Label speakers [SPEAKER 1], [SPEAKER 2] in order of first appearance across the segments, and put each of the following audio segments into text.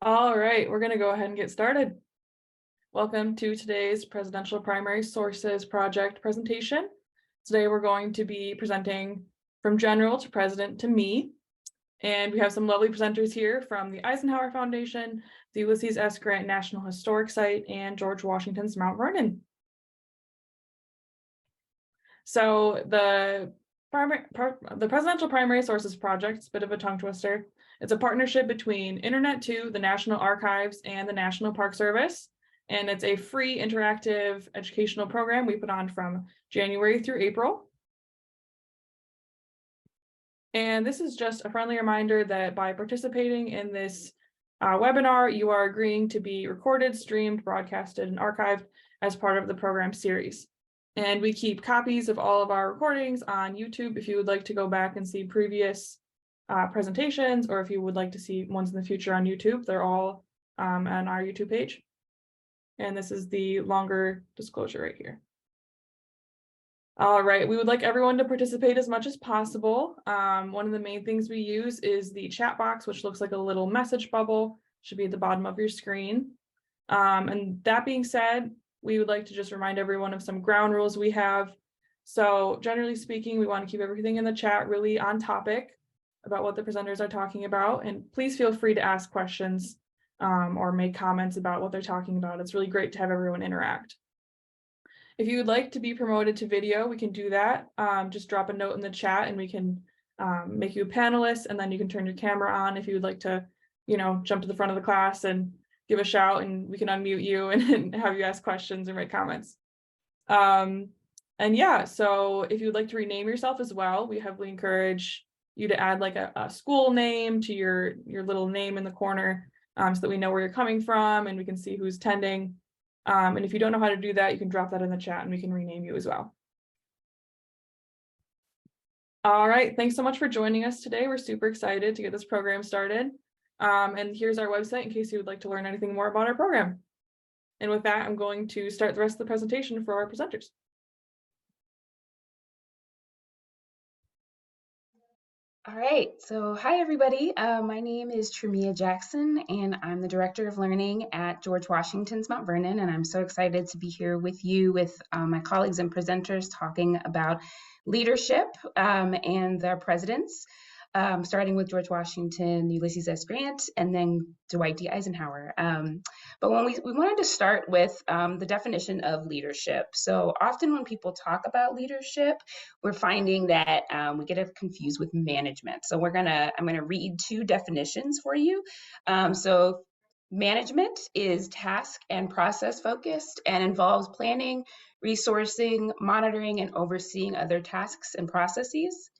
[SPEAKER 1] All right, we're going to go ahead and get started. Welcome to today's Presidential Primary Sources Project presentation. Today we're going to be presenting From General to President to Me. And we have some lovely presenters here from the Eisenhower Foundation, the Ulysses S. Grant National Historic Site, and George Washington's Mount Vernon. So the Presidential Primary Sources Project, it's a bit of a tongue twister. It's a partnership between Internet2, the National Archives, and the National Park Service. And it's a free interactive educational program we put on from January through April. And this is just a friendly reminder that by participating in this webinar, you are agreeing to be recorded, streamed, broadcasted, and archived as part of the program series. And we keep copies of all of our recordings on YouTube if you would like to go back and see previous presentations, or if you would like to see ones in the future on YouTube. They're all on our YouTube page. And this is the longer disclosure right here. All right, we would like everyone to participate as much as possible. One of the main things we use is the chat box, which looks like a little message bubble, should be at the bottom of your screen. And that being said, we would like to just remind everyone of some ground rules we have. So generally speaking, we want to keep everything in the chat really on topic about what the presenters are talking about. And please feel free to ask questions or make comments about what they're talking about. It's really great to have everyone interact. If you would like to be promoted to video, we can do that. Just drop a note in the chat and we can make you a panelist, and then you can turn your camera on if you would like to, jump to the front of the class and give a shout, and we can unmute you and have you ask questions or make comments. And yeah, so if you would like to rename yourself as well, we heavily encourage you to add like a school name to your little name in the corner, so that we know where you're coming from and we can see who's attending. And if you don't know how to do that, you can drop that in the chat and we can rename you as well. All right, thanks so much for joining us today. We're super excited to get this program started. And here's our website in case you would like to learn anything more about our program. And with that, I'm going to start the rest of the presentation for our presenters.
[SPEAKER 2] All right, so hi everybody. My name is Tremia Jackson, and I'm the Director of Learning at George Washington's Mount Vernon, and I'm so excited to be here with you, with my colleagues and presenters, talking about leadership and their presidents, starting with George Washington, Ulysses S. Grant, and then Dwight D. Eisenhower. But when we wanted to start with the definition of leadership. So often when people talk about leadership, we're finding that we get it confused with management. So I'm gonna read two definitions for you. So management is task and process focused and involves planning, resourcing, monitoring, and overseeing other tasks and processes.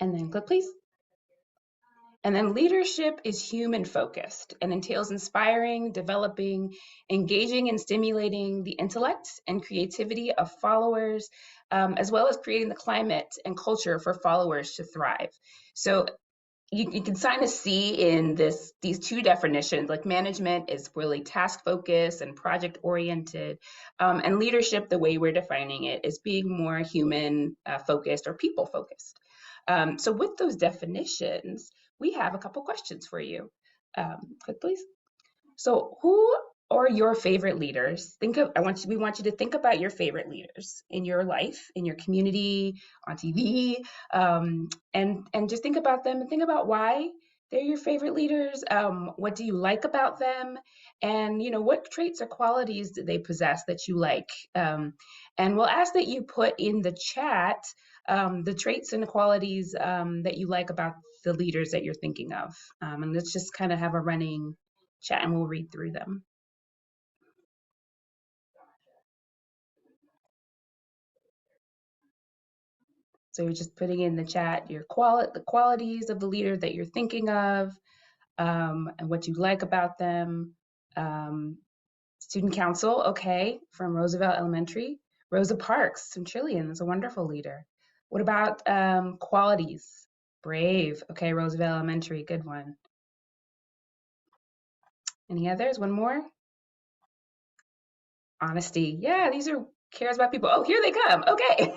[SPEAKER 2] And then click, please. And then leadership is human focused and entails inspiring, developing, engaging, and stimulating the intellect and creativity of followers, as well as creating the climate and culture for followers to thrive. So you can kind of see in these two definitions, like management is really task focused and project oriented, and leadership, the way we're defining it, is being more human focused or people focused. So with those definitions, we have a couple questions for you. Click, please. So who are your favorite leaders? We want you to think about your favorite leaders in your life, in your community, on TV, and just think about them and think about why they're your favorite leaders. What do you like about them? And what traits or qualities do they possess that you like? And we'll ask that you put in the chat the traits and qualities that you like about the leaders that you're thinking of. And let's just kind of have a running chat and we'll read through them. So you're just putting in the chat the qualities of the leader that you're thinking of, and what you like about them. Student council, okay, from Roosevelt Elementary. Rosa Parks from Trillian is a wonderful leader. What about qualities? Brave, okay, Roosevelt Elementary, good one. Any others? One more? Honesty, yeah, these are cares about people. Oh, here they come, okay.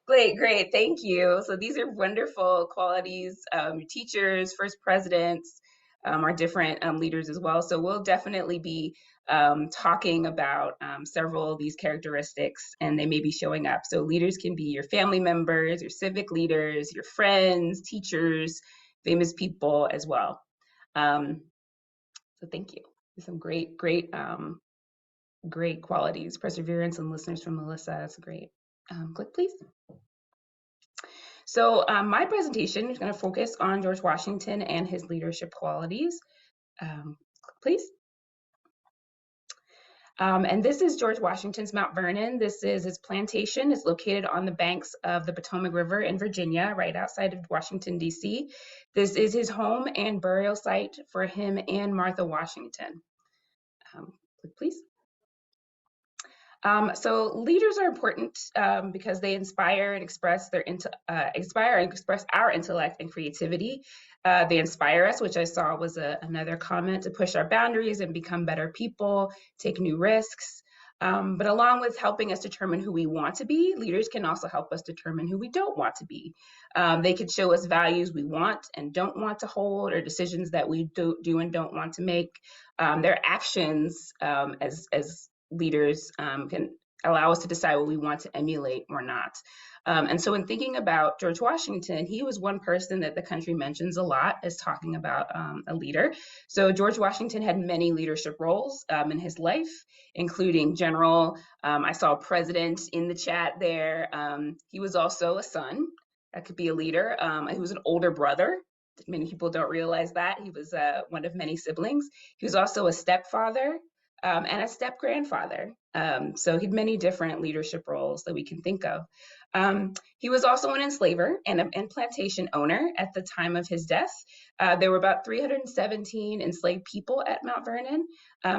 [SPEAKER 2] Great, thank you. So these are wonderful qualities, your teachers, first presidents, our different leaders as well. So we'll definitely be talking about several of these characteristics, and they may be showing up. So leaders can be your family members, your civic leaders, your friends, teachers, famous people as well. So thank you. Some great qualities. Perseverance and listeners from Melissa. That's great. Click, please. So my presentation is going to focus on George Washington and his leadership qualities. Please. And this is George Washington's Mount Vernon. This is his plantation. It's located on the banks of the Potomac River in Virginia, right outside of Washington, D.C. This is his home and burial site for him and Martha Washington. Please. So leaders are important because they inspire and express our intellect and creativity. They inspire us, which I saw was another comment, to push our boundaries and become better people, take new risks. But along with helping us determine who we want to be, leaders can also help us determine who we don't want to be. They could show us values we want and don't want to hold, or decisions that we do and don't want to make. Their actions as leaders can allow us to decide what we want to emulate or not. And so in thinking about George Washington, he was one person that the country mentions a lot as talking about a leader. So George Washington had many leadership roles in his life, including general. I saw president in the chat there. He was also a son. That could be a leader. He was an older brother. Many people don't realize that. He was one of many siblings. He was also a stepfather and a step-grandfather. So he had many different leadership roles that we can think of. He was also an enslaver and plantation owner at the time of his death. There were about 317 enslaved people at Mount Vernon.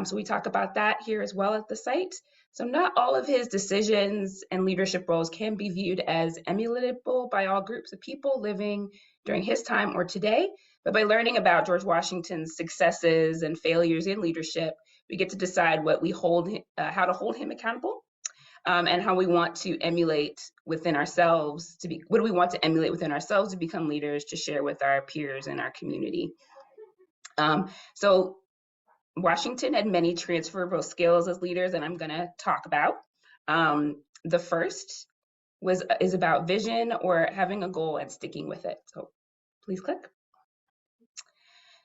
[SPEAKER 2] So we talk about that here as well at the site. So not all of his decisions and leadership roles can be viewed as emulatable by all groups of people living during his time or today. But by learning about George Washington's successes and failures in leadership, we get to decide what we how to hold him accountable, and how we want to emulate within ourselves what do we want to emulate within ourselves to become leaders to share with our peers in our community. So Washington had many transferable skills as leaders, and I'm going to talk about. The first is about vision, or having a goal and sticking with it. So please click.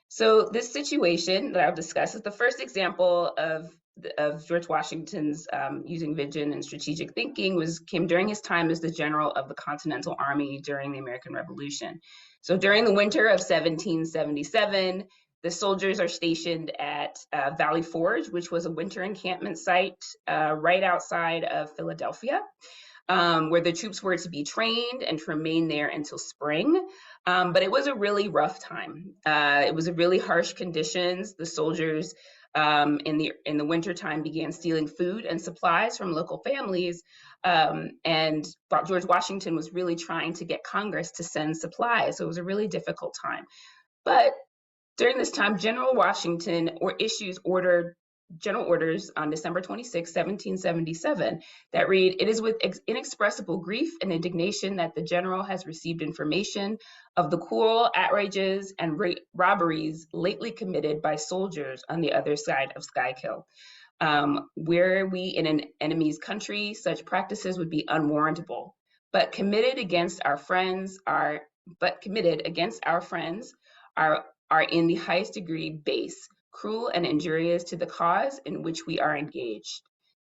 [SPEAKER 2] So this situation that I'll discuss is the first example of George Washington's using vision and strategic thinking came during his time as the general of the Continental Army during the American Revolution. So during the winter of 1777, the soldiers are stationed at Valley Forge, which was a winter encampment site right outside of Philadelphia, where the troops were to be trained and to remain there until spring. But it was a really rough time. It was a really harsh conditions. The soldiers in the wintertime began stealing food and supplies from local families. And George Washington was really trying to get Congress to send supplies. So it was a really difficult time. But during this time, General Washington issues general orders on December 26, 1777, that read, "It is with inexpressible grief and indignation that the general has received information of the cruel outrages and robberies lately committed by soldiers on the other side of Schuylkill. Were we in an enemy's country, such practices would be unwarrantable, but committed against our friends are in the highest degree base, cruel, and injurious to the cause in which we are engaged.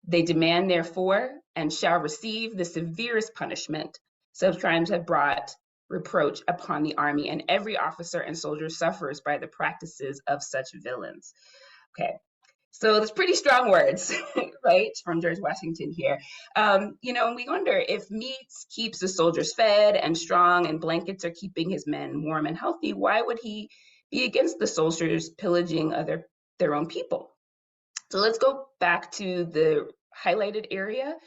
[SPEAKER 2] They demand, therefore, and shall receive the severest punishment. Such crimes have brought reproach upon the army, and every officer and soldier suffers by the practices of such villains." Okay, so that's pretty strong words, right, from George Washington here. And we wonder, if meat keeps the soldiers fed and strong, and blankets are keeping his men warm and healthy, why would he be against the soldiers pillaging their own people? So let's go back to the highlighted area.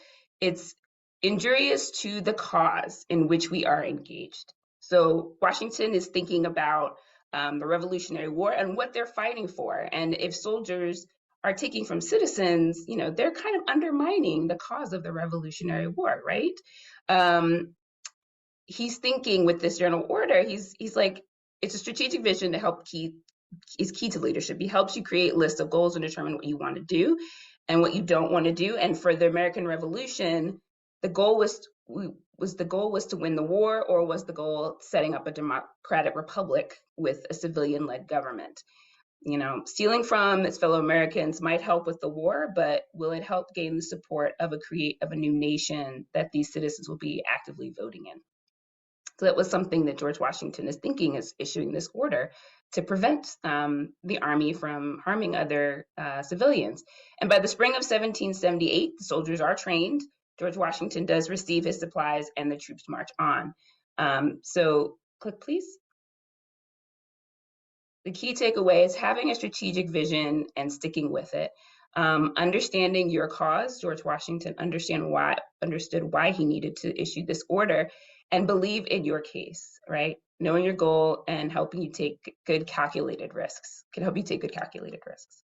[SPEAKER 2] It's injurious to the cause in which we are engaged. So Washington is thinking about the Revolutionary War and what they're fighting for. And if soldiers are taking from citizens, they're kind of undermining the cause of the Revolutionary War, right? He's thinking with this general order, he's like, it's a strategic vision to help keep is key to leadership. He helps you create lists of goals and determine what you want to do and what you don't want to do. And for the American Revolution, the goal was to win the war, or was the goal setting up a democratic republic with a civilian-led government? Stealing from its fellow Americans might help with the war, but will it help gain the support of a new nation that these citizens will be actively voting in? So that was something that George Washington is thinking, is issuing this order to prevent the army from harming other civilians. And by the spring of 1778, the soldiers are trained. George Washington does receive his supplies, and the troops march on. So click, please. The key takeaway is having a strategic vision and sticking with it. Understanding your cause. George Washington understood why he needed to issue this order, and believe in your case, right? Knowing your goal and helping you take good calculated risks can help you take good calculated risks.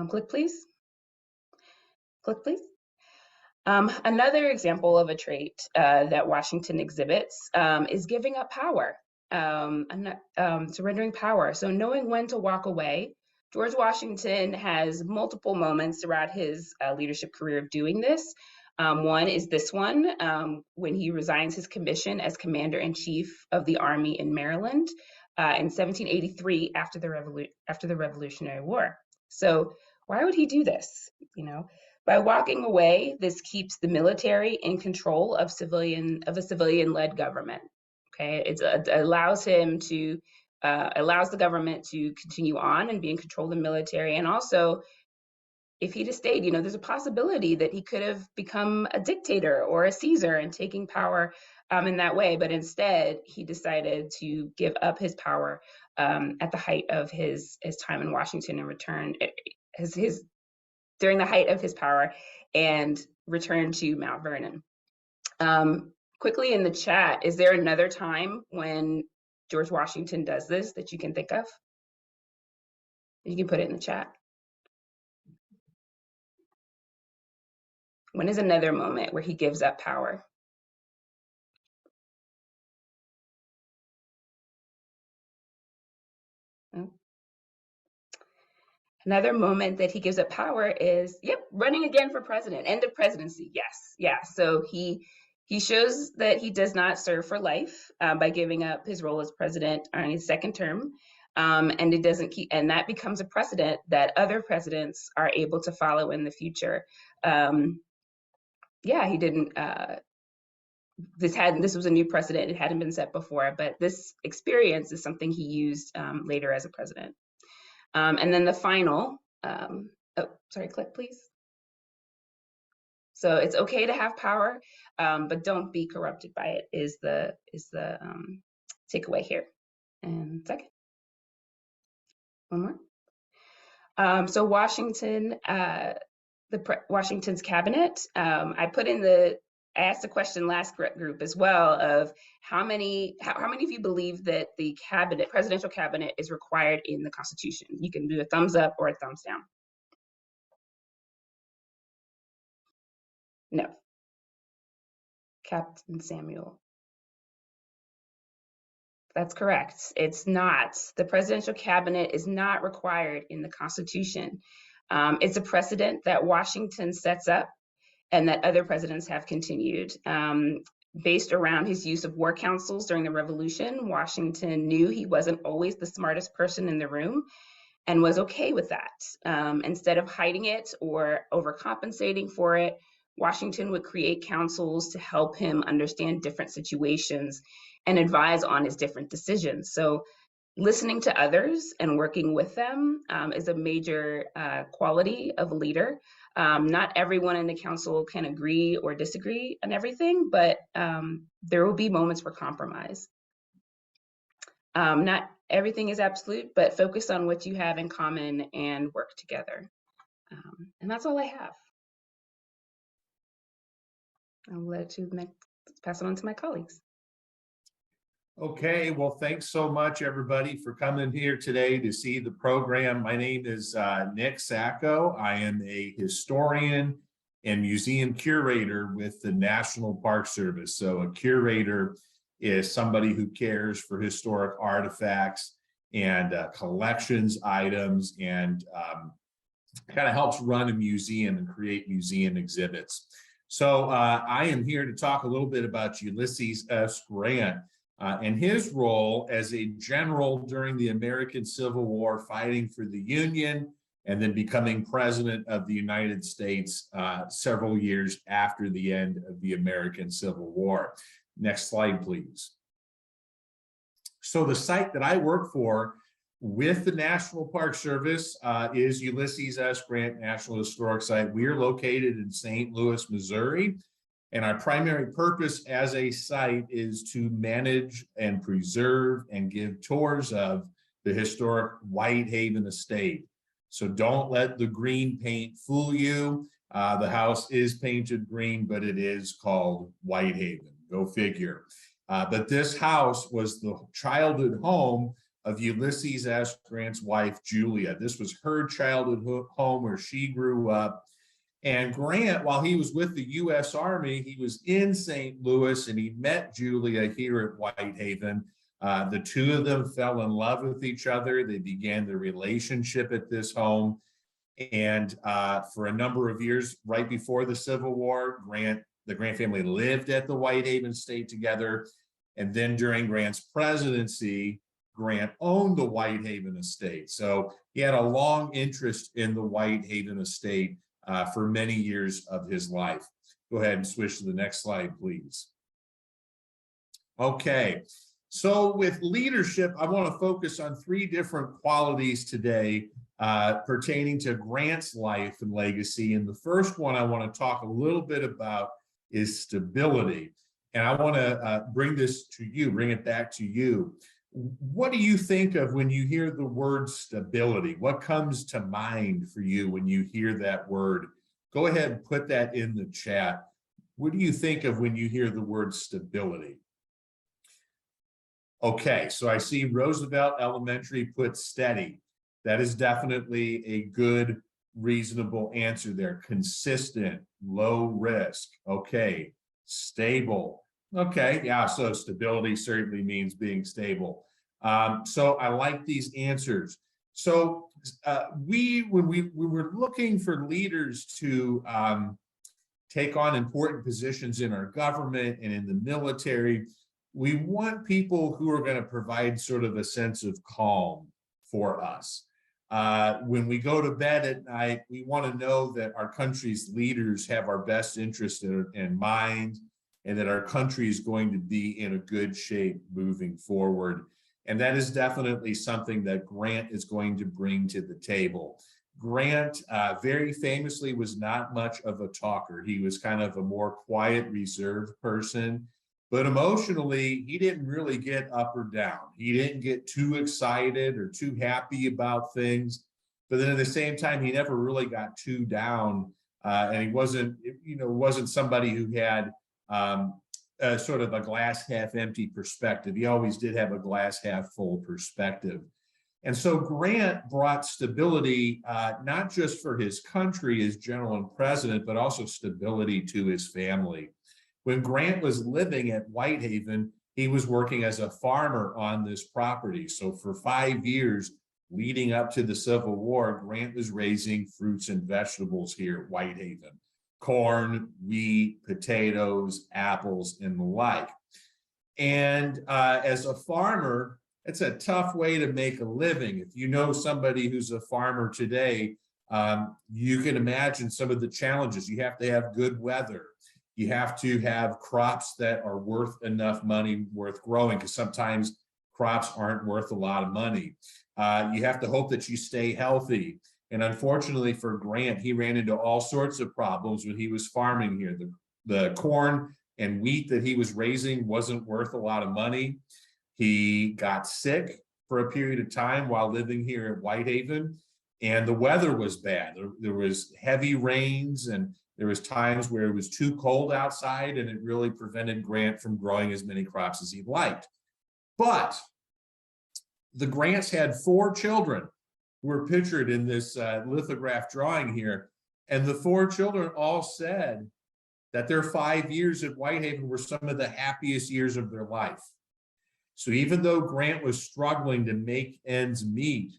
[SPEAKER 2] Click, please. Click, please. Another example of a trait that Washington exhibits is giving up power, surrendering power. So knowing when to walk away. George Washington has multiple moments throughout his leadership career of doing this. One is this one, when he resigns his commission as commander-in-chief of the army in Maryland in 1783 after the Revolutionary War. So why would he do this? By walking away, this keeps the military in control of a civilian-led government. Okay, it allows the government to continue on and be in control of the military. And also, if he'd have stayed, there's a possibility that he could have become a dictator or a Caesar and taking power in that way. But instead, he decided to give up his power at the height of his time in Washington and return during the height of his power and return to Mount Vernon. Quickly in the chat, is there another time when George Washington does this that you can think of? You can put it in the chat. When is another moment where he gives up power? Another moment that he gives up power is, running again for president, end of presidency. Yes, yeah. So he shows that he does not serve for life by giving up his role as president on his second term, and that becomes a precedent that other presidents are able to follow in the future. He didn't. This was a new precedent; it hadn't been set before, but this experience is something he used later as a president. And then the final, click please. So it's okay to have power, but don't be corrupted by it is the takeaway here. And second, one more. So Washington, Washington's cabinet. I asked a question last group as well of how many of you believe that the presidential cabinet is required in the Constitution? You can do a thumbs up or a thumbs down. No. Captain Samuel. That's correct. It's not. The presidential cabinet is not required in the Constitution. It's a precedent that Washington sets up and that other presidents have continued. Based around his use of war councils during the Revolution, Washington knew he wasn't always the smartest person in the room and was okay with that. Instead of hiding it or overcompensating for it, Washington would create councils to help him understand different situations and advise on his different decisions. So listening to others and working with them is a major quality of a leader. Not everyone in the council can agree or disagree on everything, but there will be moments for compromise. Not everything is absolute, but focus on what you have in common and work together. And that's all I have. I'll pass it on to my colleagues.
[SPEAKER 3] Okay, well, thanks so much, everybody, for coming here today to see the program. My name is Nick Sacco. I am a historian and museum curator with the National Park Service. So a curator is somebody who cares for historic artifacts and collections items, and kind of helps run a museum and create museum exhibits. So I am here to talk a little bit about Ulysses S. Grant and his role as a general during the American Civil War, fighting for the Union, and then becoming president of the United States several years after the end of the American Civil War. Next slide, please. So the site that I work for with the National Park Service is Ulysses S. Grant National Historic Site. We are located in St. Louis, Missouri, and our primary purpose as a site is to manage and preserve and give tours of the historic Whitehaven estate. So don't let the green paint fool you. The house is painted green, but it is called Whitehaven. Go figure. But this house was the childhood home of Ulysses S. Grant's wife, Julia. This was her childhood home where she grew up. And Grant, while he was with the U.S. Army, he was in St. Louis, and he met Julia here at Whitehaven. The two of them fell in love with each other. They began their relationship at this home. And for a number of years, right before the Civil War, the Grant family lived at the Whitehaven estate together. And then during Grant's presidency, Grant owned the Whitehaven estate. So he had a long interest in the Whitehaven estate for many years of his life. Go ahead and switch to the next slide, please. Okay, so with leadership, I want to focus on three different qualities today pertaining to Grant's life and legacy. And the first one I want to talk a little bit about is stability. And I want to bring it back to you. What do you think of when you hear the word stability? What comes to mind for you when you hear that word? Go ahead and put that in the chat. What do you think of when you hear the word stability? Okay, so I see Roosevelt Elementary put steady. That is definitely a good, reasonable answer there. Consistent, low risk. Okay, stable. Okay, yeah, so stability certainly means being stable. So I like these answers. So when we were looking for leaders to take on important positions in our government and in the military, we want people who are going to provide sort of a sense of calm for us. When we go to bed at night, we want to know that our country's leaders have our best interest in mind, and that our country is going to be in a good shape moving forward. And that is definitely something that Grant is going to bring to the table. Grant very famously was not much of a talker. He was kind of a more quiet, reserved person, but emotionally, he didn't really get up or down. He didn't get too excited or too happy about things, but then at the same time, he never really got too down. And he wasn't somebody who had sort of a glass half empty perspective. He always did have a glass half full perspective. And so Grant brought stability, not just for his country as general and president, but also stability to his family. When Grant was living at Whitehaven, he was working as a farmer on this property. So for 5 years leading up to the Civil War, Grant was raising fruits and vegetables here at Whitehaven. Corn, wheat, potatoes, apples, and the like. And as a farmer, it's a tough way to make a living. If you know somebody who's a farmer today, you can imagine some of the challenges. You have to have good weather. You have to have crops that are worth enough money, worth growing, because sometimes crops aren't worth a lot of money. You have to hope that you stay healthy. And unfortunately for Grant, he ran into all sorts of problems when he was farming here. The corn and wheat that he was raising wasn't worth a lot of money. He got sick for a period of time while living here at Whitehaven, and the weather was bad. There was heavy rains, and there was times where it was too cold outside, and it really prevented Grant from growing as many crops as he'd liked. But the Grants had 4 children who were pictured in this lithograph drawing here. And the 4 children all said that their 5 years at Whitehaven were some of the happiest years of their life. So even though Grant was struggling to make ends meet,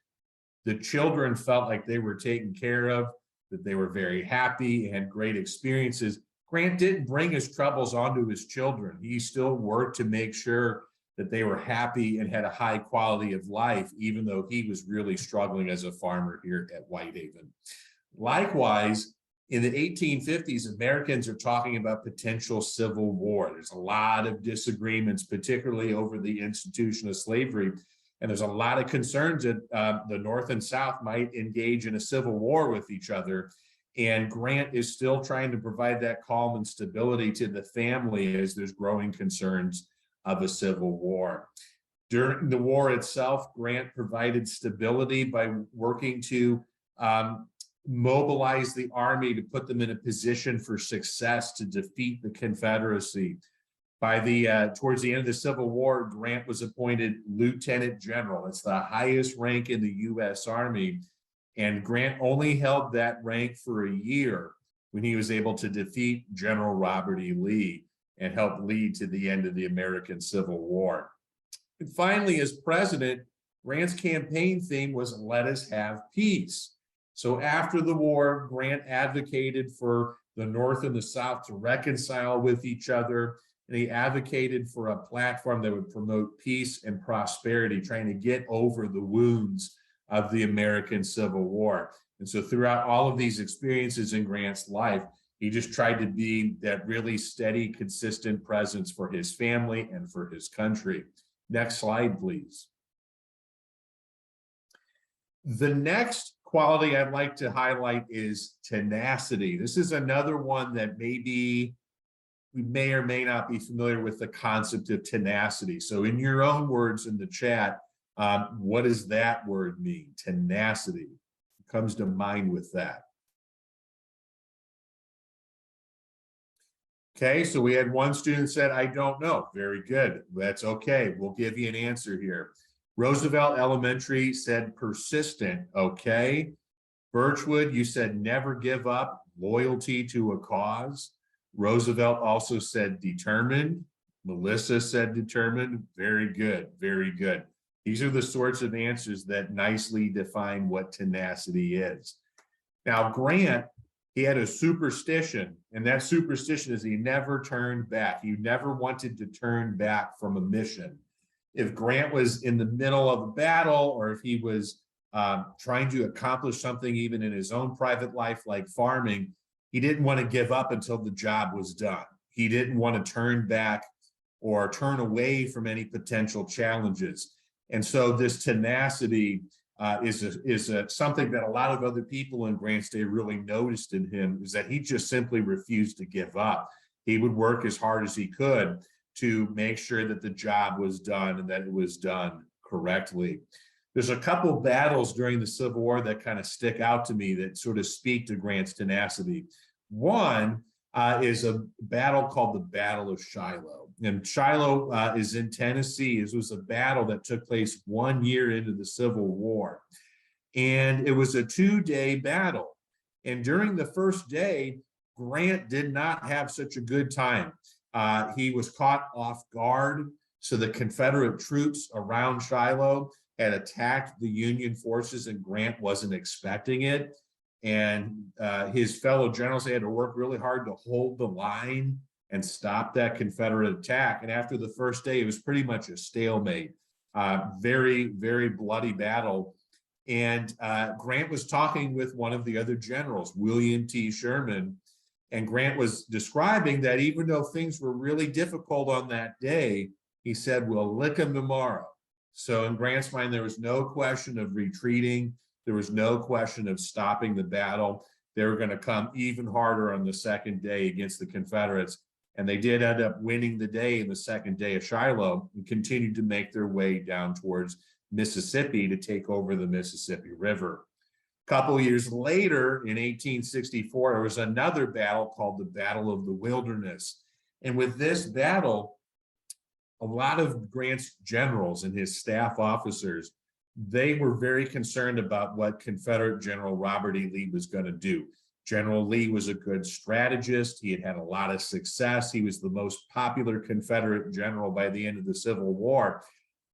[SPEAKER 3] the children felt like they were taken care of, that they were very happy and had great experiences. Grant didn't bring his troubles onto his children. He still worked to make sure that they were happy and had a high quality of life, even though he was really struggling as a farmer here at Whitehaven. Likewise, in the 1850s, Americans are talking about potential civil war. There's a lot of disagreements, particularly over the institution of slavery. And there's a lot of concerns that the North and South might engage in a civil war with each other. And Grant is still trying to provide that calm and stability to the family as there's growing concerns of a civil war. During the war itself, Grant provided stability by working to mobilize the army to put them in a position for success to defeat the Confederacy. By towards the end of the Civil War, Grant was appointed Lieutenant General. It's the highest rank in the U.S. Army. And Grant only held that rank for a year when he was able to defeat General Robert E. Lee and help lead to the end of the American Civil War. And finally, as president, Grant's campaign theme was "Let us have peace." So after the war, Grant advocated for the North and the South to reconcile with each other, and he advocated for a platform that would promote peace and prosperity, trying to get over the wounds of the American Civil War. And so throughout all of these experiences in Grant's life, he just tried to be that really steady, consistent presence for his family and for his country. Next slide, please. The next quality I'd like to highlight is tenacity. This is another one that maybe we may or may not be familiar with the concept of tenacity. So in your own words in the chat, what does that word mean? Tenacity. What comes to mind with that? Okay, so we had one student said, I don't know. Very good. That's okay. We'll give you an answer here. Roosevelt Elementary said persistent. Okay. Birchwood, you said never give up, loyalty to a cause. Roosevelt also said determined. Melissa said determined. Very good. Very good. These are the sorts of answers that nicely define what tenacity is. Now, Grant, he had a superstition, and that superstition is he never turned back. He never wanted to turn back from a mission. If Grant was in the middle of a battle, or if he was trying to accomplish something even in his own private life, like farming, he didn't want to give up until the job was done. He didn't want to turn back or turn away from any potential challenges. And so this tenacity is something that a lot of other people in Grant's day really noticed in him, is that he just simply refused to give up. He would work as hard as he could to make sure that the job was done and that it was done correctly. There's a couple battles during the Civil War that kind of stick out to me that sort of speak to Grant's tenacity. One is a battle called the Battle of Shiloh. And Shiloh is in Tennessee. This was a battle that took place 1 year into the Civil War. And it was a 2-day battle. And during the first day, Grant did not have such a good time. He was caught off guard. So the Confederate troops around Shiloh had attacked the Union forces, and Grant wasn't expecting it. And his fellow generals, they had to work really hard to hold the line and stop that Confederate attack. And after the first day, it was pretty much a stalemate. Very, very bloody battle. And Grant was talking with one of the other generals, William T. Sherman, and Grant was describing that even though things were really difficult on that day, he said, we'll lick them tomorrow. So in Grant's mind, there was no question of retreating. There was no question of stopping the battle. They were going to come even harder on the second day against the Confederates. And they did end up winning the day in the second day of Shiloh and continued to make their way down towards Mississippi to take over the Mississippi River. A couple years later, in 1864, there was another battle called the Battle of the Wilderness. And with this battle, a lot of Grant's generals and his staff officers, they were very concerned about what Confederate General Robert E. Lee was going to do. General Lee was a good strategist. He had had a lot of success. He was the most popular Confederate general by the end of the Civil War.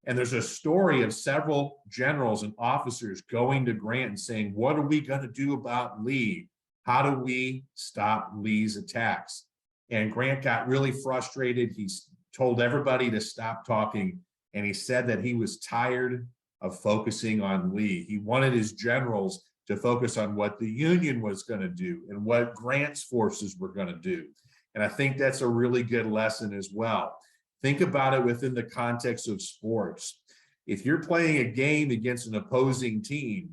[SPEAKER 3] And there's a story of several generals and officers going to Grant and saying, what are we going to do about Lee? How do we stop Lee's attacks? And Grant got really frustrated. He told everybody to stop talking. And he said that he was tired of focusing on Lee. He wanted his generals to focus on what the Union was going to do and what Grant's forces were going to do. And I think that's a really good lesson as well. Think about it within the context of sports. If you're playing a game against an opposing team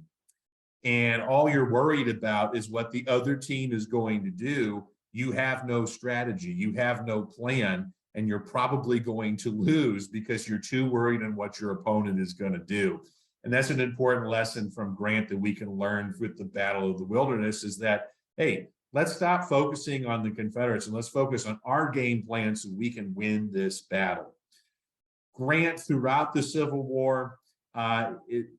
[SPEAKER 3] and all you're worried about is what the other team is going to do, you have no strategy, you have no plan, and you're probably going to lose because you're too worried on what your opponent is going to do. And that's an important lesson from Grant that we can learn with the Battle of the Wilderness is that, hey, let's stop focusing on the Confederates and let's focus on our game plan so we can win this battle. Grant, throughout the Civil War,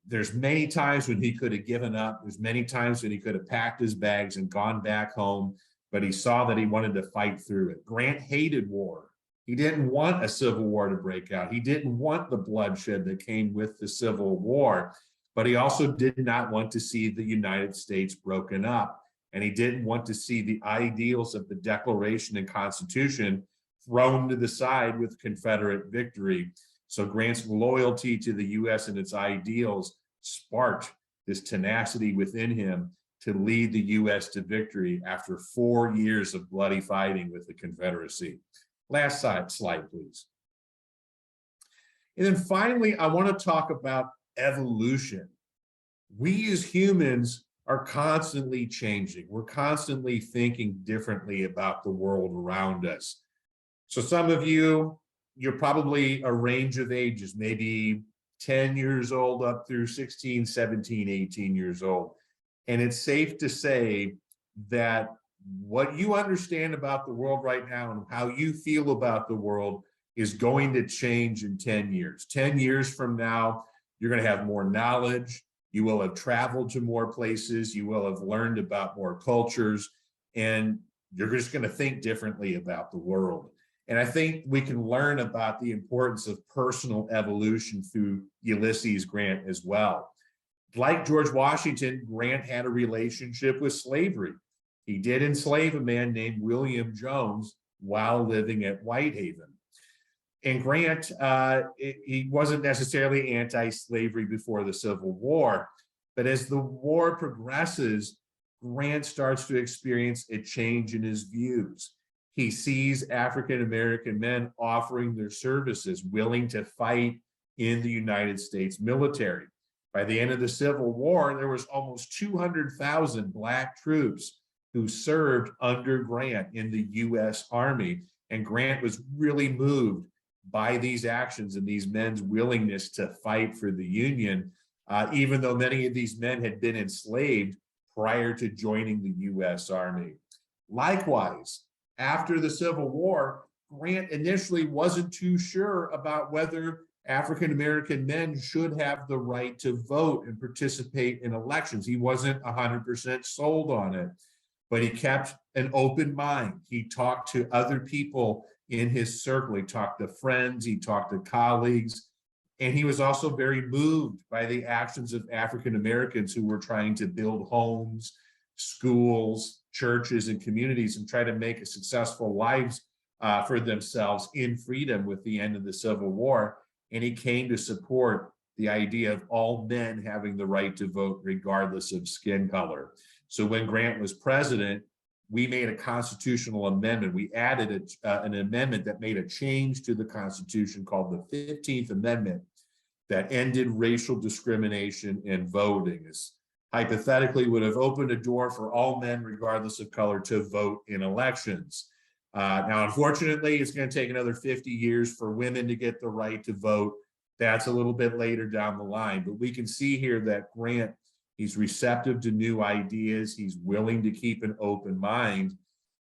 [SPEAKER 3] there's many times when he could have given up. There's many times when he could have packed his bags and gone back home, but he saw that he wanted to fight through it. Grant hated war. He didn't want a civil war to break out. He didn't want the bloodshed that came with the Civil War, but he also did not want to see the United States broken up. And he didn't want to see the ideals of the Declaration and Constitution thrown to the side with Confederate victory. So Grant's loyalty to the U.S. and its ideals sparked this tenacity within him to lead the U.S. to victory after 4 years of bloody fighting with the Confederacy. Last slide, please. And then finally, I want to talk about evolution. We as humans are constantly changing. We're constantly thinking differently about the world around us. So some of you, you're probably a range of ages, maybe 10 years old up through 16, 17, 18 years old. And it's safe to say that what you understand about the world right now and how you feel about the world is going to change in 10 years. 10 years from now, you're going to have more knowledge. You will have traveled to more places. You will have learned about more cultures, and you're just going to think differently about the world. And I think we can learn about the importance of personal evolution through Ulysses Grant as well. Like George Washington, Grant had a relationship with slavery. He did enslave a man named William Jones while living at Whitehaven. And Grant, he wasn't necessarily anti-slavery before the Civil War, but as the war progresses, Grant starts to experience a change in his views. He sees African-American men offering their services, willing to fight in the United States military. By the end of the Civil War, there was almost 200,000 Black troops who served under Grant in the U.S. Army. And Grant was really moved by these actions and these men's willingness to fight for the Union, even though many of these men had been enslaved prior to joining the U.S. Army. Likewise, after the Civil War, Grant initially wasn't too sure about whether African-American men should have the right to vote and participate in elections. He wasn't 100% sold on it, but he kept an open mind. He talked to other people in his circle. He talked to friends, he talked to colleagues, and he was also very moved by the actions of African-Americans who were trying to build homes, schools, churches, and communities and try to make a successful lives for themselves in freedom with the end of the Civil War. And he came to support the idea of all men having the right to vote regardless of skin color. So when Grant was president, we made a constitutional amendment. We added an amendment that made a change to the Constitution called the 15th Amendment that ended racial discrimination in voting. This hypothetically would have opened a door for all men, regardless of color, to vote in elections. Now, unfortunately, it's going to take another 50 years for women to get the right to vote. That's a little bit later down the line, but we can see here that Grant, he's receptive to new ideas. He's willing to keep an open mind,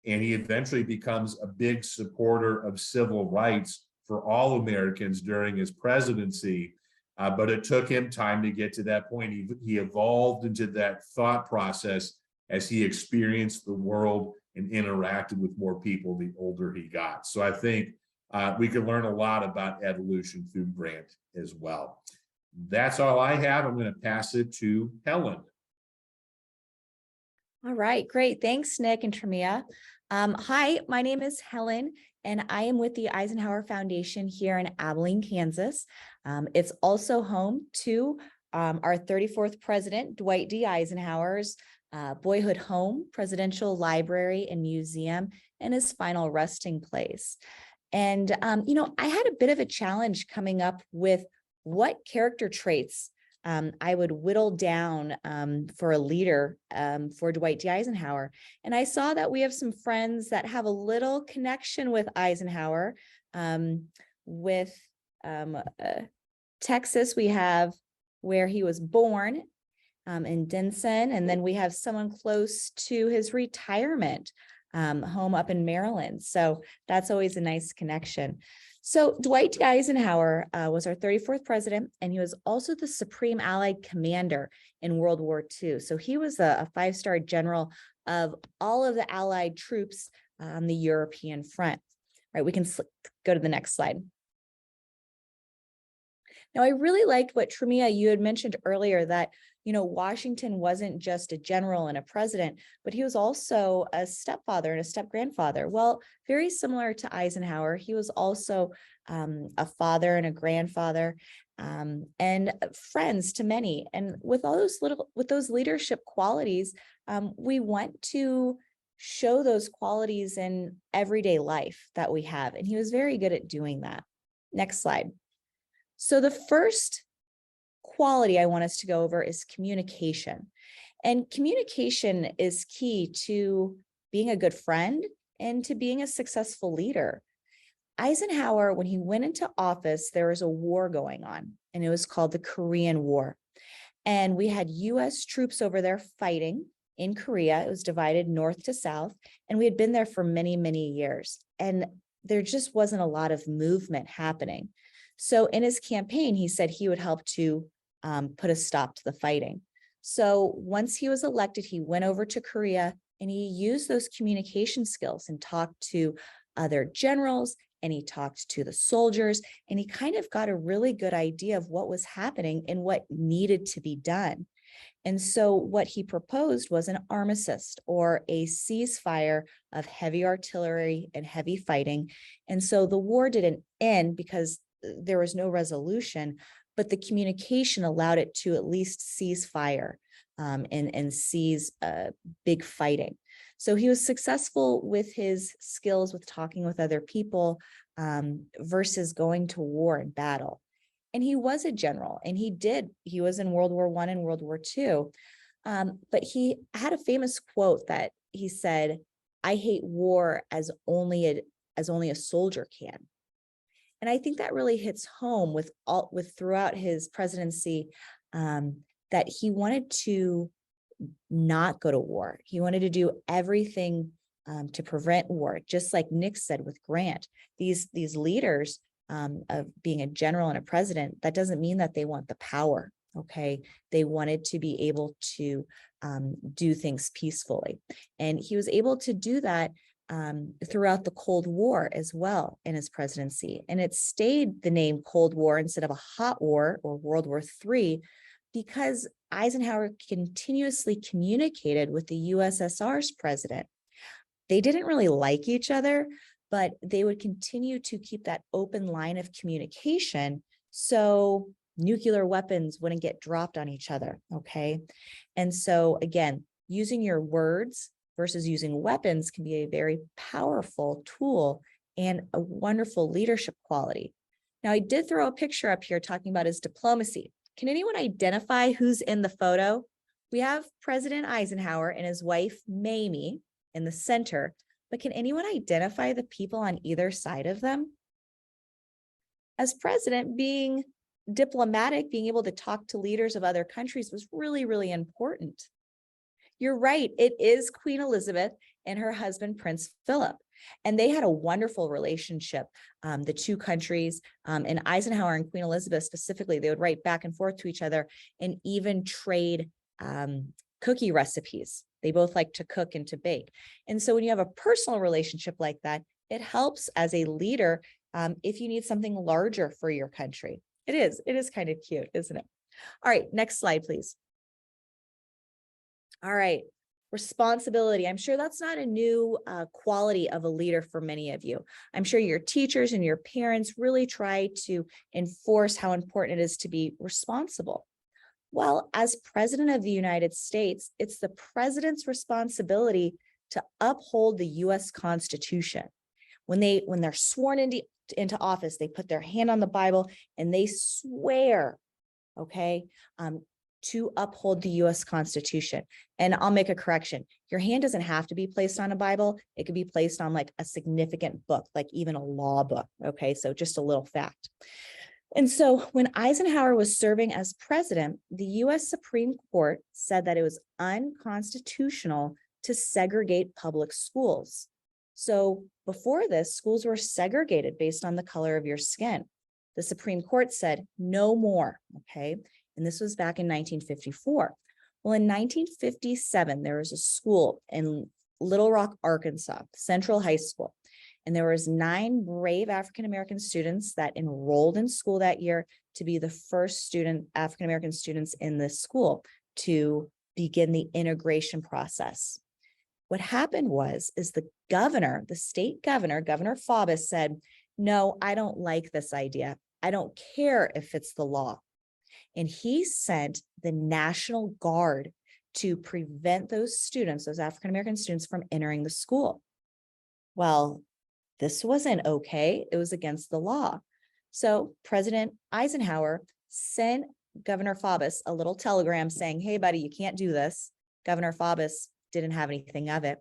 [SPEAKER 3] and he eventually becomes a big supporter of civil rights for all Americans during his presidency. But it took him time to get to that point. He evolved into that thought process as he experienced the world and interacted with more people the older he got. So I think we can learn a lot about evolution through Grant as well. That's all I have. I'm going to pass it to Helen.
[SPEAKER 4] All right, great. Thanks, Nick and Tremia. Hi, my name is Helen, and I am with the Eisenhower Foundation here in Abilene, Kansas. It's also home to our 34th president, Dwight D. Eisenhower's boyhood home, presidential library and museum, and his final resting place. And, I had a bit of a challenge coming up with what character traits I would whittle down for a leader for Dwight D. Eisenhower. And I saw that we have some friends that have a little connection with Eisenhower. With Texas, we have where he was born in Denison. And then we have someone close to his retirement home up in Maryland. So that's always a nice connection. So Dwight D. Eisenhower was our 34th president, and he was also the Supreme Allied Commander in World War II. So he was a five-star general of all of the Allied troops on the European front. All right, we can go to the next slide. Now, I really liked what Tremia, you had mentioned earlier that, Washington wasn't just a general and a president, but he was also a stepfather and a step-grandfather. Well, very similar to Eisenhower, he was also a father and a grandfather and friends to many. And with all those leadership qualities, we want to show those qualities in everyday life that we have. And he was very good at doing that. Next slide. So the first quality I want us to go over is communication. And communication is key to being a good friend and to being a successful leader. Eisenhower, when he went into office, there was a war going on, and it was called the Korean War. And we had US troops over there fighting in Korea. It was divided north to south, and we had been there for many, many years. And there just wasn't a lot of movement happening. So in his campaign, he said he would help to put a stop to the fighting. So once he was elected, he went over to Korea and he used those communication skills and talked to other generals, and he talked to the soldiers, and he kind of got a really good idea of what was happening and what needed to be done. And so what he proposed was an armistice, or a ceasefire of heavy artillery and heavy fighting. And so the war didn't end because there was no resolution, but the communication allowed it to at least cease fire and cease big fighting. So he was successful with his skills with talking with other people versus going to war and battle. And he was a general, and he was in World War I and World War II. But he had a famous quote that he said, "I hate war as only a soldier can." And I think that really hits home with throughout his presidency, that he wanted to not go to war. He wanted to do everything to prevent war, just like Nick said with Grant. These leaders of being a general and a president, that doesn't mean that they want the power. Okay, they wanted to be able to do things peacefully, and he was able to do that throughout the Cold War as well in his presidency. And it stayed the name Cold War instead of a hot war or World War III, because Eisenhower continuously communicated with the USSR's president. They didn't really like each other, but they would continue to keep that open line of communication so nuclear weapons wouldn't get dropped on each other, okay? And so again, using your words versus using weapons can be a very powerful tool and a wonderful leadership quality. Now, I did throw a picture up here talking about his diplomacy. Can anyone identify who's in the photo? We have President Eisenhower and his wife, Mamie, in the center, but can anyone identify the people on either side of them? As president, being diplomatic, being able to talk to leaders of other countries was really, really important. You're right, it is Queen Elizabeth and her husband, Prince Philip. And they had a wonderful relationship, the two countries, and Eisenhower and Queen Elizabeth specifically, they would write back and forth to each other and even trade cookie recipes. They both like to cook and to bake. And so when you have a personal relationship like that, it helps as a leader if you need something larger for your country. It is kind of cute, isn't it? All right, next slide, please. All right, responsibility. I'm sure that's not a new quality of a leader for many of you. I'm sure your teachers and your parents really try to enforce how important it is to be responsible. Well, as President of the United States, it's the president's responsibility to uphold the US Constitution. When they're sworn into office, they put their hand on the Bible and they swear, okay, to uphold the US Constitution. And I'll make a correction. Your hand doesn't have to be placed on a Bible. It could be placed on like a significant book, like even a law book. Okay, so just a little fact. And so when Eisenhower was serving as president, the US Supreme Court said that it was unconstitutional to segregate public schools. So before this, schools were segregated based on the color of your skin. The Supreme Court said no more, okay? And this was back in 1954. Well, in 1957, there was a school in Little Rock, Arkansas, Central High School. And there was 9 brave African-American students that enrolled in school that year to be the first African-American students in this school to begin the integration process. What happened is the governor, the state governor, Governor Faubus said, no, I don't like this idea. I don't care if it's the law. And he sent the National Guard to prevent those students, those African-American students, from entering the school. Well, this wasn't okay. It was against the law. So President Eisenhower sent Governor Faubus a little telegram saying, hey, buddy, you can't do this. Governor Faubus didn't have anything of it.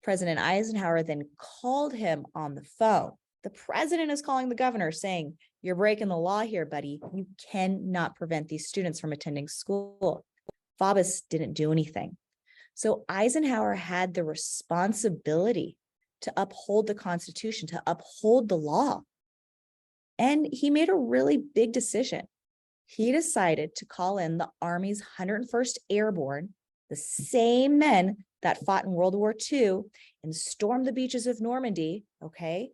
[SPEAKER 4] President Eisenhower then called him on the phone. The president is calling the governor saying, you're breaking the law here, buddy. You cannot prevent these students from attending school. Faubus didn't do anything. So Eisenhower had the responsibility to uphold the Constitution, to uphold the law. And he made a really big decision. He decided to call in the Army's 101st Airborne, the same men that fought in World War II and stormed the beaches of Normandy, okay,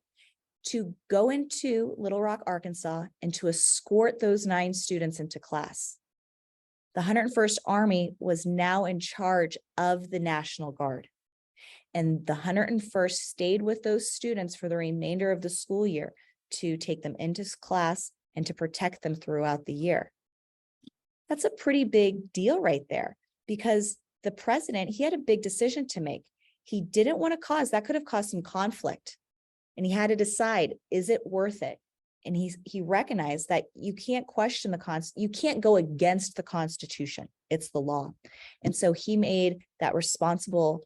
[SPEAKER 4] to go into Little Rock, Arkansas, and to escort those 9 students into class. The 101st Army was now in charge of the National Guard. And the 101st stayed with those students for the remainder of the school year to take them into class and to protect them throughout the year. That's a pretty big deal right there, because the president, he had a big decision to make. He didn't want to that could have caused some conflict. And he had to decide, is it worth it? And he recognized that you can't question you can't go against the Constitution. It's the law. And so he made that responsible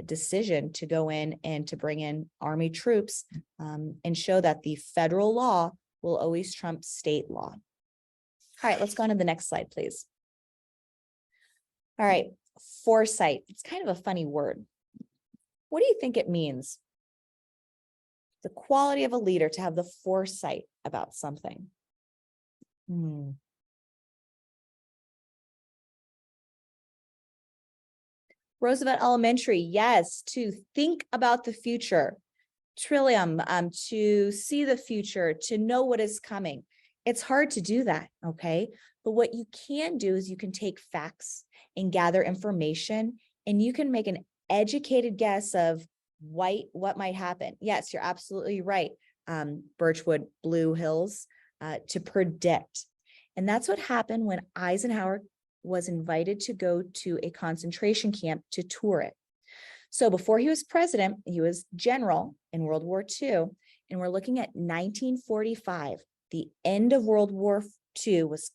[SPEAKER 4] decision to go in and to bring in Army troops and show that the federal law will always trump state law. All right, let's go on to the next slide, please. All right, foresight. It's kind of a funny word. What do you think it means? The quality of a leader to have the foresight about something. Roosevelt Elementary, yes, to think about the future. Trillium, to see the future, to know what is coming. It's hard to do that, okay? But what you can do is you can take facts and gather information, and you can make an educated guess of what might happen. Yes, you're absolutely right. Birchwood, Blue Hills, to predict. And that's what happened when Eisenhower was invited to go to a concentration camp to tour it. So before he was president, he was general in World War II, and we're looking at 1945. The end of World War II was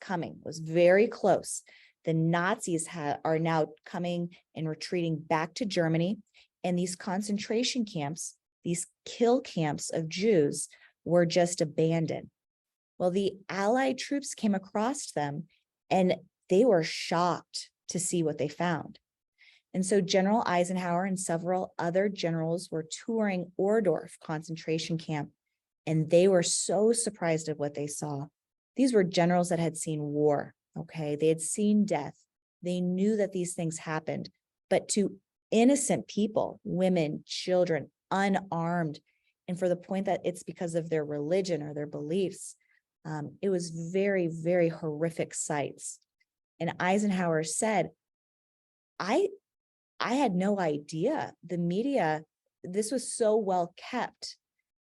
[SPEAKER 4] very close. The Nazis are now coming and retreating back to Germany, and these concentration camps, these kill camps of Jews, were just abandoned. Well, the Allied troops came across them, and they were shocked to see what they found. And so General Eisenhower and several other generals were touring Ohrdorf concentration camp, and they were so surprised at what they saw. These were generals that had seen war, okay? They had seen death. They knew that these things happened, but to innocent people, women, children, unarmed, And for the point that it's because of their religion or their beliefs, it was very, very horrific sights. And Eisenhower said, I had no idea. The media, this was so well kept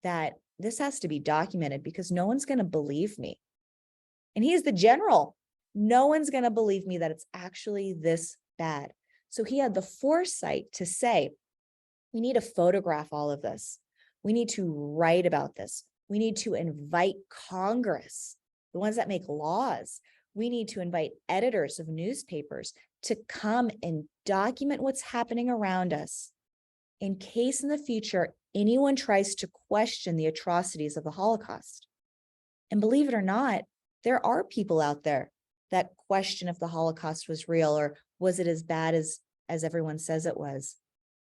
[SPEAKER 4] that this has to be documented because no one's going to believe me. And he's the general. No one's going to believe me that it's actually this bad. So he had the foresight to say, we need to photograph all of this. We need to write about this. We need to invite Congress, the ones that make laws. We need to invite editors of newspapers to come and document what's happening around us in case in the future anyone tries to question the atrocities of the Holocaust. And believe it or not, there are people out there that question if the Holocaust was real or was it as bad as everyone says it was.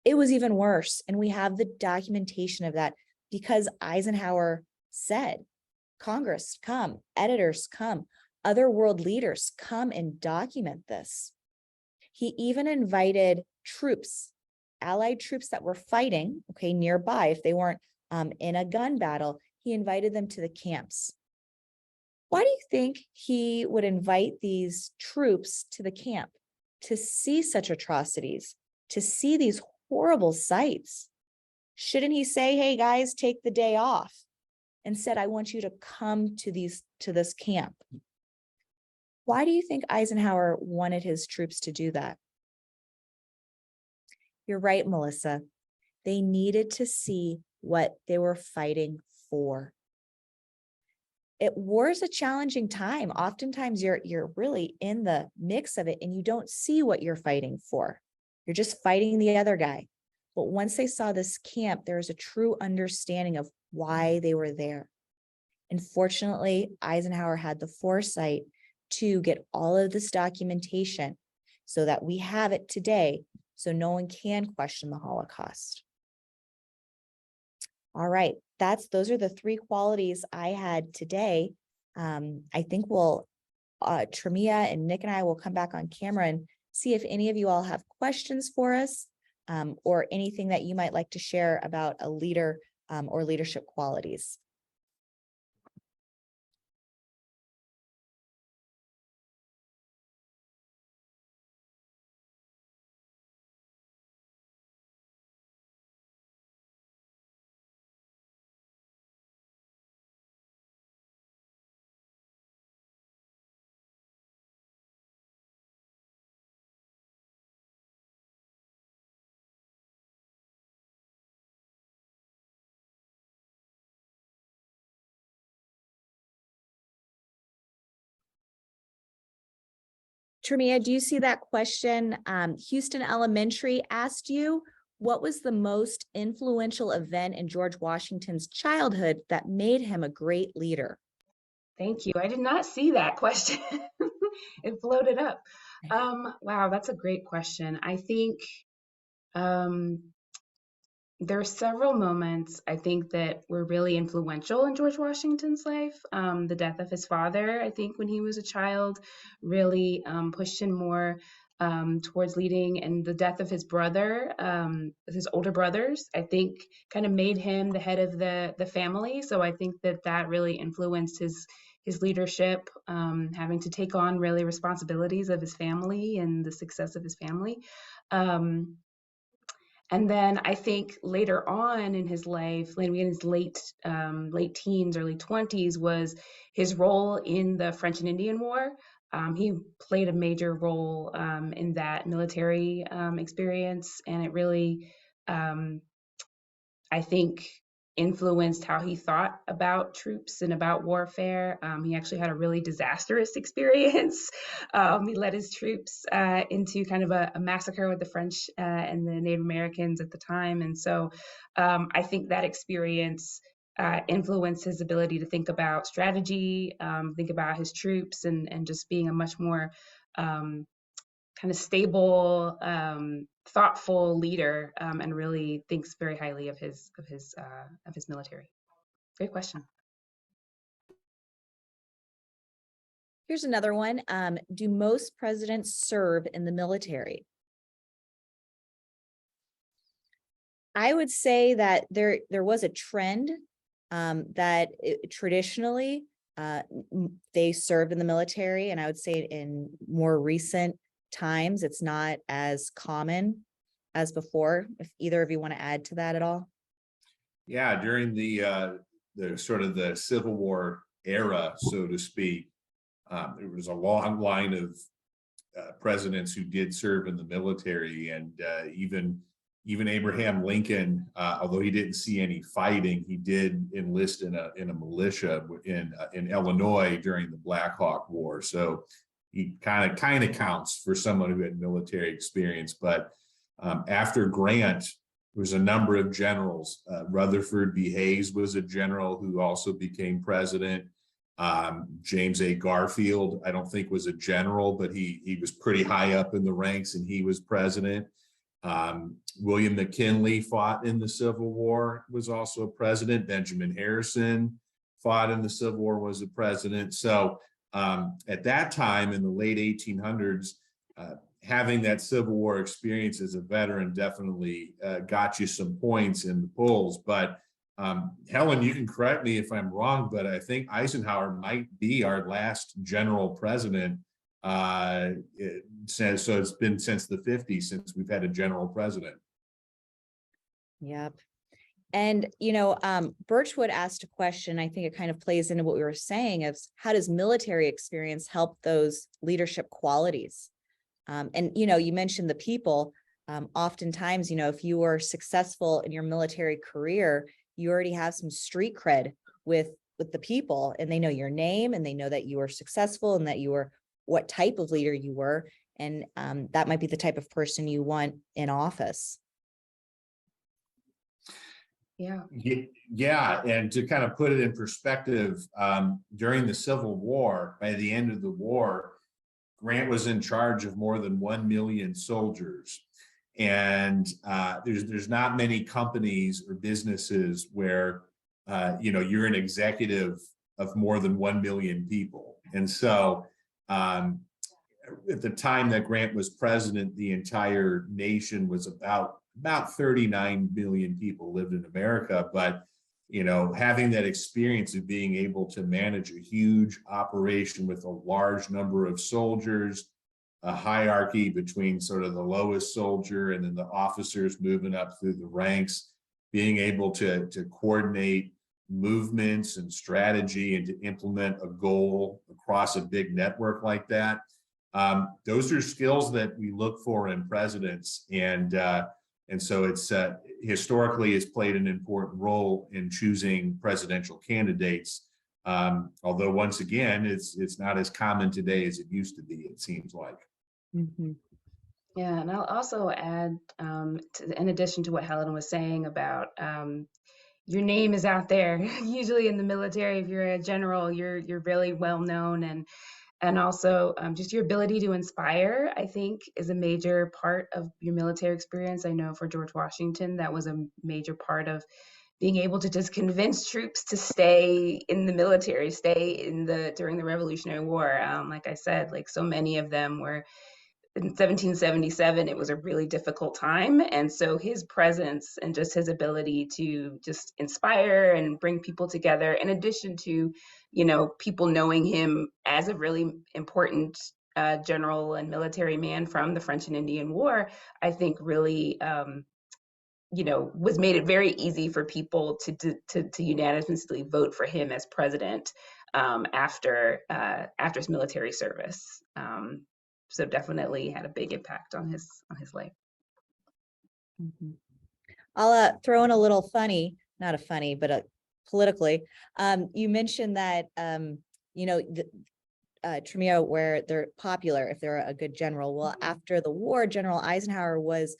[SPEAKER 4] It was even worse. And we have the documentation of that because Eisenhower said, Congress, come, editors, come, other world leaders, come and document this. He even invited troops, allied troops that were fighting, nearby, if they weren't in a gun battle, he invited them to the camps. Why do you think he would invite these troops to the camp to see such atrocities, to see these horrible sights? Shouldn't he say, hey guys, take the day off? Instead, I want you to come to this camp. Why do you think Eisenhower wanted his troops to do that? You're right, Melissa. They needed to see what they were fighting for. War is a challenging time. Oftentimes you're really in the mix of it and you don't see what you're fighting for. You're just fighting the other guy. But once they saw this camp, there was a true understanding of why they were there. And fortunately, Eisenhower had the foresight to get all of this documentation so that we have it today, so no one can question the Holocaust. All right, those are the three qualities I had today. I think Tremia and Nick and I will come back on camera and see if any of you all have questions for us or anything that you might like to share about a leader or leadership qualities. Tremia, do you see that question? Houston Elementary asked you, what was the most influential event in George Washington's childhood that made him a great leader?
[SPEAKER 2] Thank you. I did not see that question. It floated up. Wow, that's a great question. I think there are several moments I think that were really influential in George Washington's life. The death of his father, I think, when he was a child, really pushed him more towards leading, and the death of his brother, his older brothers, I think, kind of made him the head of the family. So I think that really influenced his leadership, having to take on really responsibilities of his family and the success of his family. And then I think later on in his life, in his late teens, early 20s, was his role in the French and Indian War. He played a major role in that military experience, and it really, I think, influenced how he thought about troops and about warfare. He actually had a really disastrous experience. He led his troops into kind of a massacre with the French and the Native Americans at the time. And so I think that experience influenced his ability to think about strategy, think about his troops, and just being a much more kind of stable, thoughtful leader, and really thinks very highly of his military. Great question.
[SPEAKER 4] Here's another one. Do most presidents serve in the military? I would say that there was a trend that traditionally they served in the military, and I would say in more recent times it's not as common as before. If either of you want to add to that at all.
[SPEAKER 3] Yeah, during the sort of the Civil War era, so to speak, there was a long line of presidents who did serve in the military, and even Abraham Lincoln, although he didn't see any fighting, he did enlist in a militia in Illinois during the Black Hawk War. So he kind of counts for someone who had military experience. But after Grant, there was a number of generals. Rutherford B. Hayes was a general who also became president. James A. Garfield, I don't think was a general, but he was pretty high up in the ranks, and he was president. William McKinley fought in the Civil War, was also a president. Benjamin Harrison fought in the Civil War, was a president. So at that time in the late 1800s, having that Civil War experience as a veteran definitely got you some points in the polls. But Helen, you can correct me if I'm wrong, but I think Eisenhower might be our last general president. So it's been since the 50s since we've had a general president.
[SPEAKER 4] Yep. And, Birchwood asked a question. I think it kind of plays into what we were saying of how does military experience help those leadership qualities? And, you mentioned the people. Oftentimes, if you are successful in your military career, you already have some street cred with the people, and they know your name, and they know that you are successful and that you were what type of leader you were. And that might be the type of person you want in office.
[SPEAKER 2] Yeah.
[SPEAKER 3] And to kind of put it in perspective, during the Civil War, by the end of the war, Grant was in charge of more than 1 million soldiers. And there's not many companies or businesses where you're an executive of more than 1 million people. And so at the time that Grant was president, the entire nation was about 39 million people lived in America. But having that experience of being able to manage a huge operation with a large number of soldiers, a hierarchy between sort of the lowest soldier and then the officers moving up through the ranks, being able to coordinate movements and strategy and to implement a goal across a big network like that. Those are skills that we look for in presidents. And so it's historically has played an important role in choosing presidential candidates. Although once again, it's not as common today as it used to be, it seems like.
[SPEAKER 4] Mm-hmm.
[SPEAKER 2] Yeah, and I'll also add, in addition to what Helen was saying about your name is out there. Usually in the military, if you're a general, you're really well known, and also just your ability to inspire, I think, is a major part of your military experience. I know for George Washington, that was a major part of being able to just convince troops to stay in the military, during the Revolutionary War. Like I said, like so many of them were in 1777, it was a really difficult time. And so his presence and just his ability to just inspire and bring people together, in addition to, people knowing him as a really important general and military man from the French and Indian War, I think really, was made it very easy for people to unanimously vote for him as president after his military service. So definitely had a big impact on his life.
[SPEAKER 4] Mm-hmm. I'll throw in a little funny, not a funny, but politically. You mentioned that, Tremia, where they're popular if they're a good general. Well, after the war, General Eisenhower was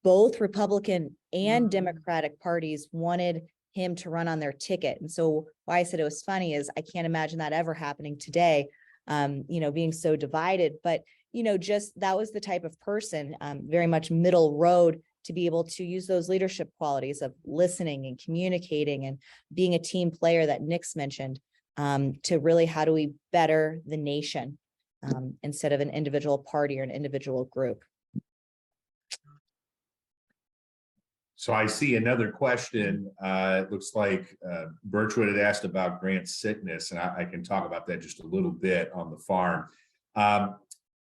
[SPEAKER 4] both Republican and Democratic parties wanted him to run on their ticket. And so why I said it was funny is I can't imagine that ever happening today. Being so divided, but, just that was the type of person, very much middle road, to be able to use those leadership qualities of listening and communicating and being a team player that Nick's mentioned, to really, how do we better the nation instead of an individual party or an individual group.
[SPEAKER 3] So I see another question. It looks like Birchwood had asked about Grant's sickness, and I can talk about that just a little bit on the farm.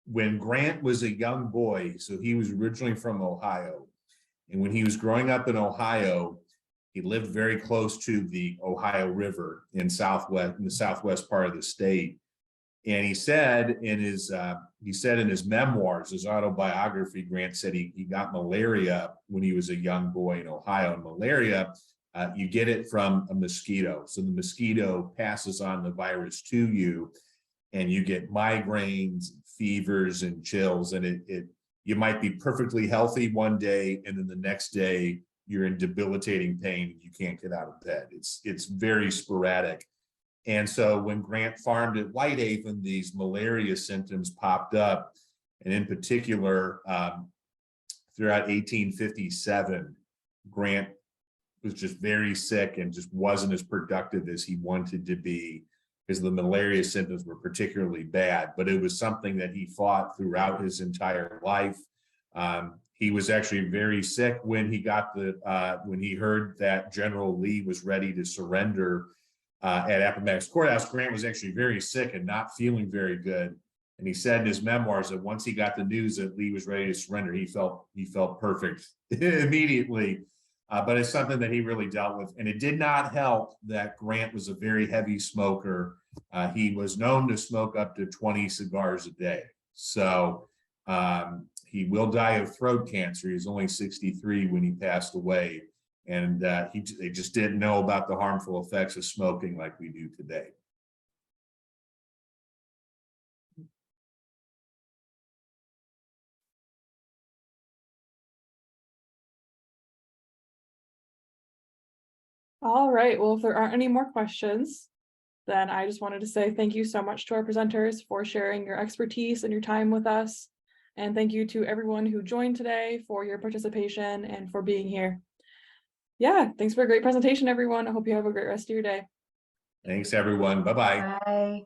[SPEAKER 3] When Grant was a young boy, so he was originally from Ohio, and when he was growing up in Ohio, he lived very close to the Ohio River in the southwest part of the state. And he said in his memoirs, his autobiography, Grant said he got malaria when he was a young boy in Ohio. And malaria, you get it from a mosquito. So the mosquito passes on the virus to you, and you get migraines, fevers, and chills. And you might be perfectly healthy one day, and then the next day you're in debilitating pain and you can't get out of bed. It's very sporadic. And so when Grant farmed at Whitehaven, these malaria symptoms popped up. And in particular, throughout 1857, Grant was just very sick and just wasn't as productive as he wanted to be because the malaria symptoms were particularly bad. But it was something that he fought throughout his entire life. He was actually very sick when he heard that General Lee was ready to surrender at Appomattox Courthouse. Grant was actually very sick and not feeling very good. And he said in his memoirs that once he got the news that Lee was ready to surrender, he felt perfect immediately. But it's something that he really dealt with. And it did not help that Grant was a very heavy smoker. He was known to smoke up to 20 cigars a day. So he will die of throat cancer. He was only 63 when he passed away. And they just didn't know about the harmful effects of smoking like we do today.
[SPEAKER 1] All right, well, if there aren't any more questions, then I just wanted to say thank you so much to our presenters for sharing your expertise and your time with us. And thank you to everyone who joined today for your participation and for being here. Yeah, thanks for a great presentation, everyone. I hope you have a great rest of your day.
[SPEAKER 3] Thanks, everyone. Bye-bye.
[SPEAKER 2] Bye.